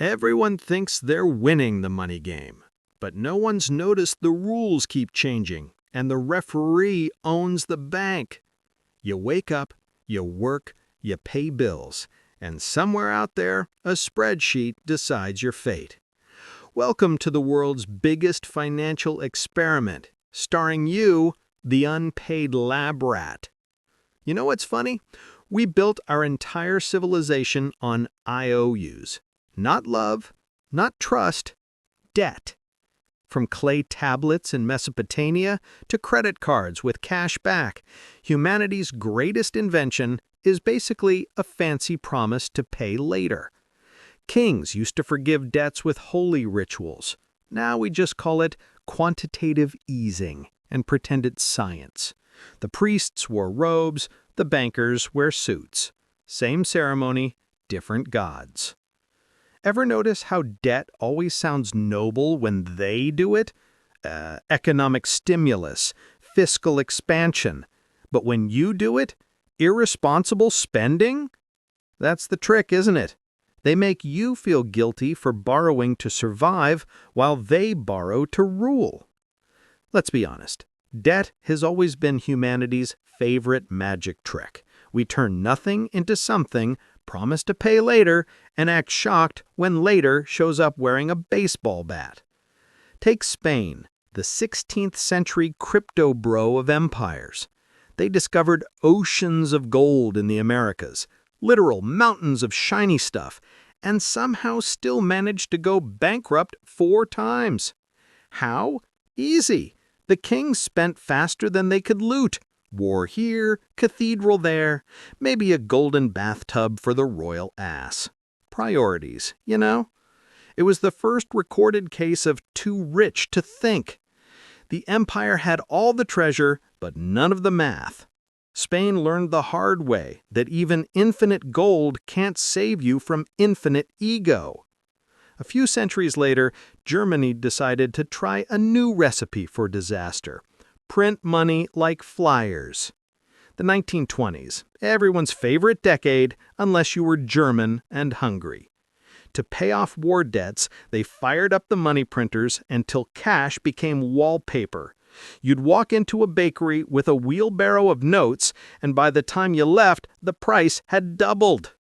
Everyone thinks they're winning the money game, but no one's noticed the rules keep changing, and the referee owns the bank. You wake up, you work, you pay bills, and somewhere out there, a spreadsheet decides your fate. Welcome to the world's biggest financial experiment, starring you, the unpaid lab rat. You know what's funny? We built our entire civilization on IOUs. Not love, not trust, debt. From clay tablets in Mesopotamia to credit cards with cash back, humanity's greatest invention is basically a fancy promise to pay later. Kings used to forgive debts with holy rituals. Now we just call it quantitative easing and pretend it's science. The priests wore robes, the bankers wear suits. Same ceremony, different gods. Ever notice how debt always sounds noble when they do it? Economic stimulus, fiscal expansion. But when you do it, irresponsible spending? That's the trick, isn't it? They make you feel guilty for borrowing to survive while they borrow to rule. Let's be honest. Debt has always been humanity's favorite magic trick. We turn nothing into something, promise to pay later, and act shocked when later shows up wearing a baseball bat. Take Spain, the 16th century crypto bro of empires. They discovered oceans of gold in the Americas, literal mountains of shiny stuff, and somehow still managed to go bankrupt 4 times. How? Easy. The kings spent faster than they could loot. War here, cathedral there, maybe a golden bathtub for the royal ass. Priorities, you know? It was the first recorded case of too rich to think. The empire had all the treasure, but none of the math. Spain learned the hard way that even infinite gold can't save you from infinite ego. A few centuries later, Germany decided to try a new recipe for disaster. Print money like flyers. The 1920s, everyone's favorite decade unless you were German and hungry. To pay off war debts, they fired up the money printers until cash became wallpaper. You'd walk into a bakery with a wheelbarrow of notes, and by the time you left, the price had doubled.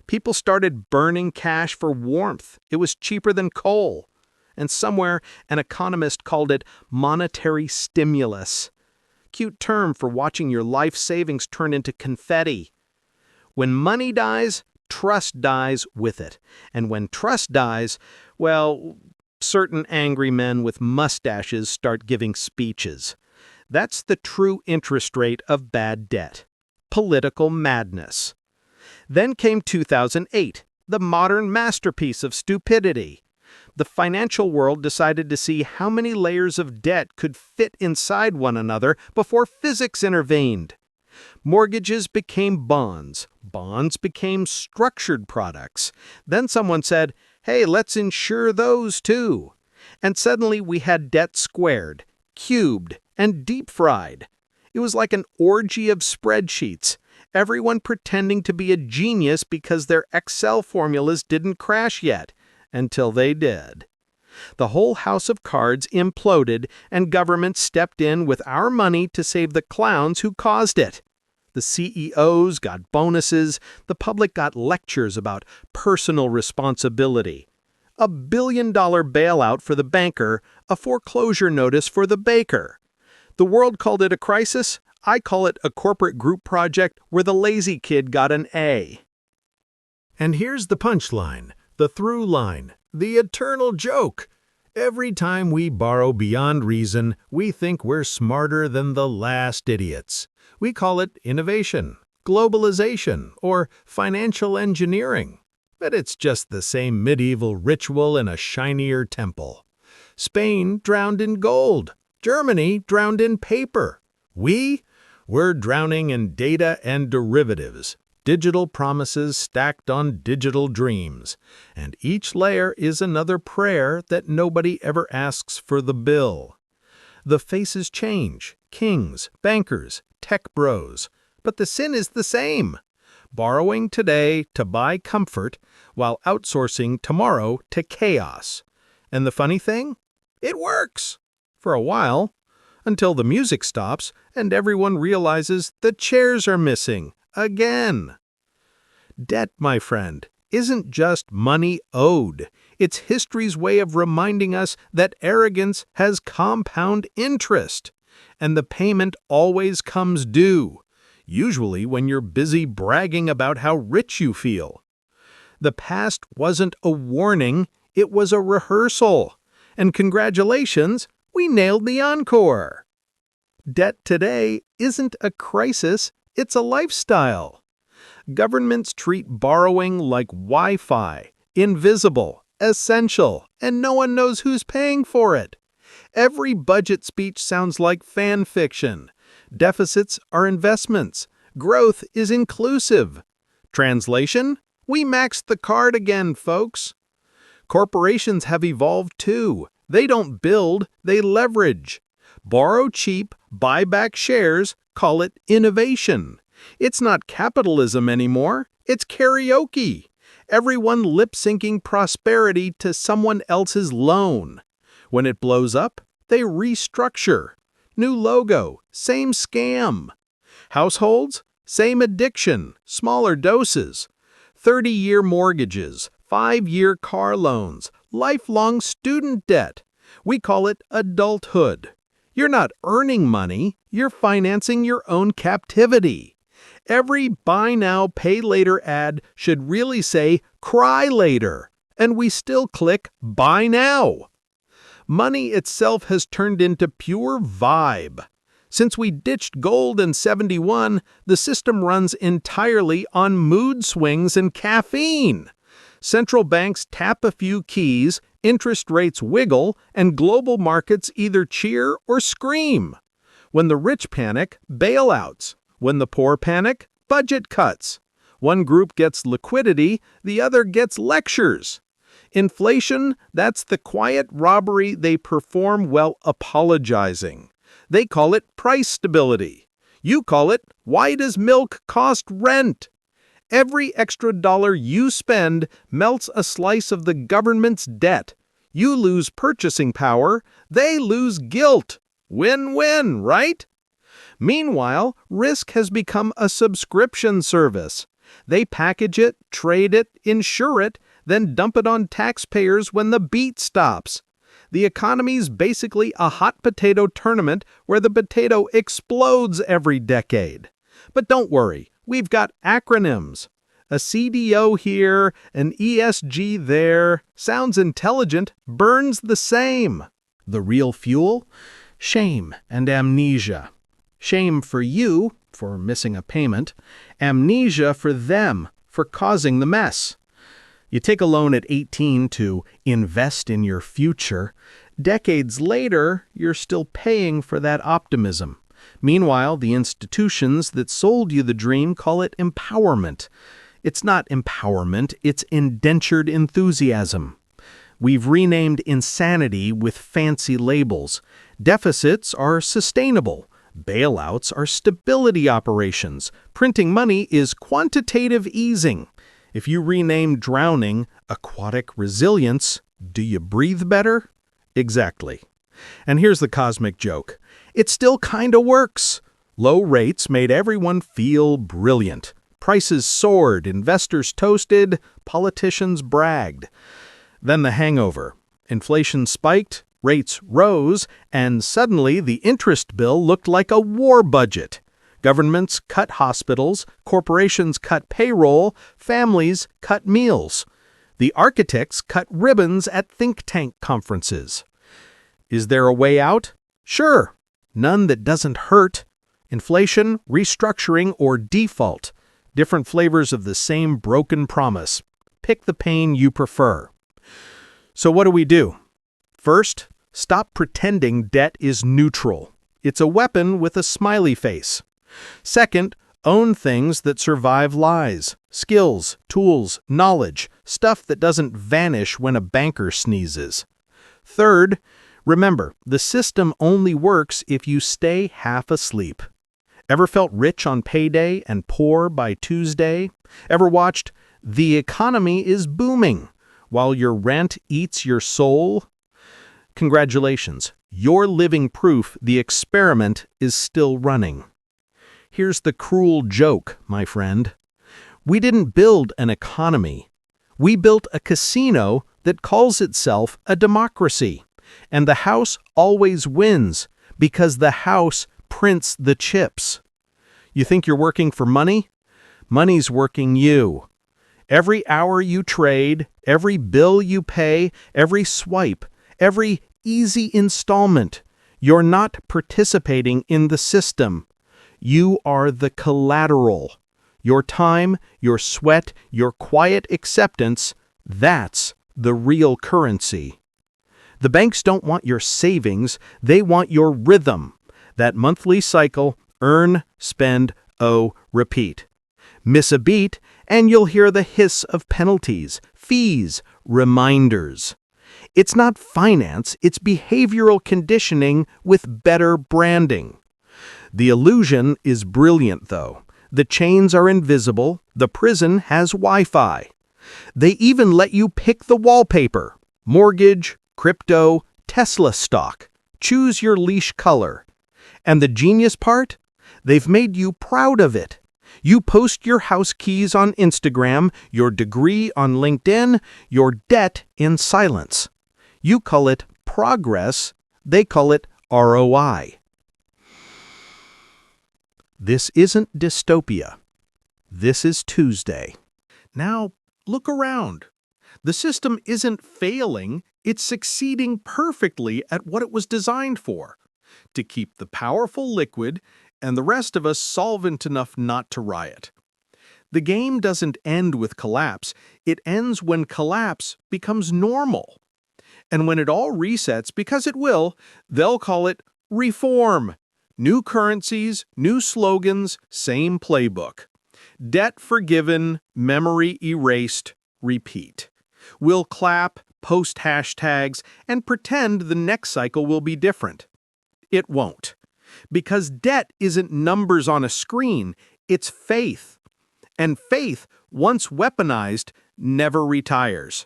People started burning cash for warmth. It was cheaper than coal. And somewhere, an economist called it monetary stimulus. Cute term for watching your life savings turn into confetti. When money dies, trust dies with it. And when trust dies, well, certain angry men with mustaches start giving speeches. That's the true interest rate of bad debt. Political madness. Then came 2008, the modern masterpiece of stupidity. The financial world decided to see how many layers of debt could fit inside one another before physics intervened. Mortgages became bonds. Bonds became structured products. Then someone said, hey, let's insure those too. And suddenly we had debt squared, cubed, and deep-fried. It was like an orgy of spreadsheets, everyone pretending to be a genius because their Excel formulas didn't crash yet. Until they did. The whole house of cards imploded, and government stepped in with our money to save the clowns who caused it. The CEOs got bonuses, the public got lectures about personal responsibility. A $1 billion bailout for the banker, a foreclosure notice for the baker. The world called it a crisis. I call it a corporate group project where the lazy kid got an A. And here's the punchline. The through line, the eternal joke. Every time we borrow beyond reason, we think we're smarter than the last idiots. We call it innovation, globalization, or financial engineering. But it's just the same medieval ritual in a shinier temple. Spain drowned in gold. Germany drowned in paper. We're drowning in data and derivatives. Digital promises stacked on digital dreams, and each layer is another prayer that nobody ever asks for the bill. The faces change, kings, bankers, tech bros, but the sin is the same. borrowing today to buy comfort while outsourcing tomorrow to chaos. And the funny thing? It works! For a while, until the music stops and everyone realizes the chairs are missing again. Debt, my friend, isn't just money owed. It's history's way of reminding us that arrogance has compound interest, and the payment always comes due, usually when you're busy bragging about how rich you feel. The past wasn't a warning, it was a rehearsal. And congratulations, we nailed the encore. Debt today isn't a crisis, it's a lifestyle. Governments treat borrowing like Wi-Fi, invisible, essential, and no one knows who's paying for it. Every budget speech sounds like fan fiction. Deficits are investments. Growth is inclusive. Translation? We maxed the card again, folks. Corporations have evolved too. They don't build, they leverage. Borrow cheap, buy back shares, call it innovation. It's not capitalism anymore, it's karaoke. Everyone lip-syncing prosperity to someone else's loan. When it blows up, they restructure. New logo, same scam. Households, same addiction, smaller doses. 30-year mortgages, 5-year car loans, lifelong student debt. We call it adulthood. You're not earning money, you're financing your own captivity. Every buy now, pay later ad should really say cry later, and we still click buy now. Money itself has turned into pure vibe. Since we ditched gold in '71, the system runs entirely on mood swings and caffeine. Central banks tap a few keys, interest rates wiggle, and global markets either cheer or scream. When the rich panic, bailouts. When the poor panic, budget cuts. One group gets liquidity, the other gets lectures. Inflation, that's the quiet robbery they perform while apologizing. They call it price stability. You call it, why does milk cost rent? Every extra dollar you spend melts a slice of the government's debt. You lose purchasing power, they lose guilt. Win-win, right? Meanwhile, risk has become a subscription service. They package it, trade it, insure it, then dump it on taxpayers when the beat stops. The economy's basically a hot potato tournament where the potato explodes every decade. But don't worry, we've got acronyms. A CDO here, an ESG there, sounds intelligent, burns the same. The real fuel? Shame and amnesia. Shame for you, for missing a payment. Amnesia for them, for causing the mess. You take a loan at 18 to invest in your future. Decades later, you're still paying for that optimism. Meanwhile, the institutions that sold you the dream call it empowerment. It's not empowerment, it's indentured enthusiasm. We've renamed insanity with fancy labels. Deficits are sustainable. Bailouts are stability operations. Printing money is quantitative easing. If you rename drowning aquatic resilience, do you breathe better? Exactly. And here's the cosmic joke. It still kinda works. Low rates made everyone feel brilliant. Prices soared, investors toasted, politicians bragged. Then the hangover. Inflation spiked, rates rose, and suddenly the interest bill looked like a war budget. Governments cut hospitals, corporations cut payroll, families cut meals. The architects cut ribbons at think tank conferences. Is there a way out? Sure. None that doesn't hurt. Inflation, restructuring, or default. Different flavors of the same broken promise. Pick the pain you prefer. So what do? First, stop pretending debt is neutral. It's a weapon with a smiley face. Second, own things that survive lies. Skills, tools, knowledge, stuff that doesn't vanish when a banker sneezes. Third, remember, the system only works if you stay half asleep. Ever felt rich on payday and poor by Tuesday? Ever watched "The economy is booming" while your rent eats your soul? Congratulations, you're living proof the experiment is still running. Here's the cruel joke, my friend. We didn't build an economy. We built a casino that calls itself a democracy. And the house always wins because the house prints the chips. You think you're working for money? Money's working you. Every hour you trade, every bill you pay, every swipe, every easy installment, you're not participating in the system. You are the collateral. Your time, your sweat, your quiet acceptance, that's the real currency. The banks don't want your savings, they want your rhythm. That monthly cycle, earn, spend, owe, repeat. Miss a beat, and you'll hear the hiss of penalties, fees, reminders. It's not finance, it's behavioral conditioning with better branding. The illusion is brilliant, though. The chains are invisible, the prison has Wi-Fi. They even let you pick the wallpaper. Mortgage, crypto, Tesla stock. Choose your leash color. And the genius part? They've made you proud of it. You post your house keys on Instagram, your degree on LinkedIn, your debt in silence. You call it progress, they call it ROI. This isn't dystopia. This is Tuesday. Now, look around. The system isn't failing, it's succeeding perfectly at what it was designed for, to keep the powerful liquid and the rest of us solvent enough not to riot. The game doesn't end with collapse, it ends when collapse becomes normal. And when it all resets, because it will, they'll call it reform. New currencies, new slogans, same playbook. Debt forgiven, memory erased, repeat. We'll clap, post hashtags, and pretend the next cycle will be different. It won't. Because debt isn't numbers on a screen, it's faith. And faith, once weaponized, never retires.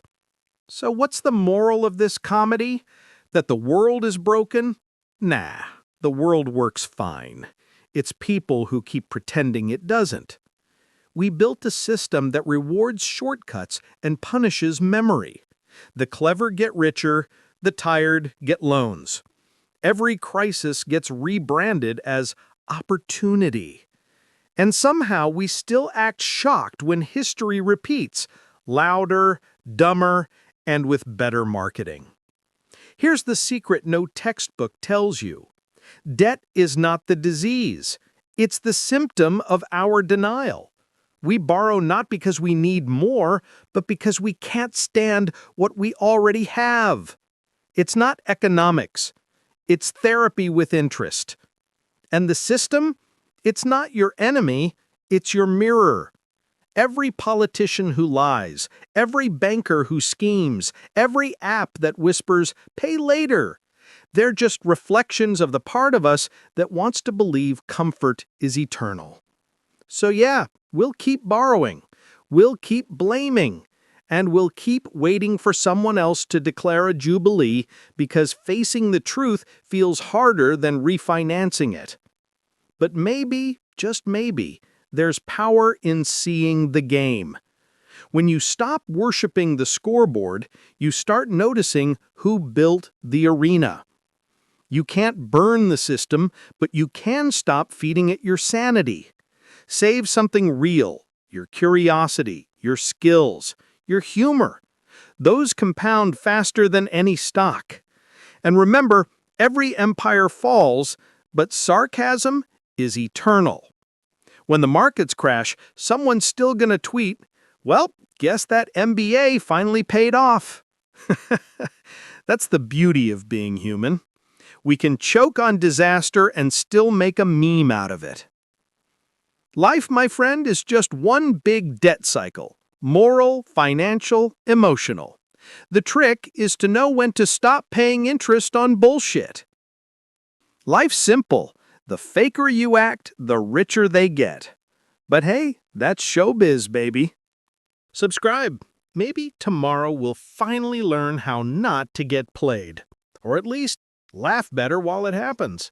So what's the moral of this comedy? That the world is broken? Nah, the world works fine. It's people who keep pretending it doesn't. We built a system that rewards shortcuts and punishes memory. The clever get richer, the tired get loans. Every crisis gets rebranded as opportunity. And somehow we still act shocked when history repeats, louder, dumber, and with better marketing. Here's the secret no textbook tells you. Debt is not the disease. It's the symptom of our denial. We borrow not because we need more, but because we can't stand what we already have. It's not economics. It's therapy with interest. And the system? It's not your enemy, it's your mirror. Every politician who lies, every banker who schemes, every app that whispers, "Pay later," they're just reflections of the part of us that wants to believe comfort is eternal. So yeah, we'll keep borrowing, we'll keep blaming, and we'll keep waiting for someone else to declare a jubilee because facing the truth feels harder than refinancing it. But maybe, just maybe, there's power in seeing the game. When you stop worshiping the scoreboard, you start noticing who built the arena. You can't burn the system, but you can stop feeding it your sanity. Save something real, your curiosity, your skills, your humor. Those compound faster than any stock. And remember, every empire falls, but sarcasm is eternal. When the markets crash, someone's still gonna tweet, "Well, guess that MBA finally paid off." That's the beauty of being human. We can choke on disaster and still make a meme out of it. Life, my friend, is just one big debt cycle. Moral, financial, emotional. The trick is to know when to stop paying interest on bullshit. Life's simple. The faker you act, the richer they get. But hey, that's showbiz, baby. Subscribe. Maybe tomorrow we'll finally learn how not to get played. Or at least laugh better while it happens.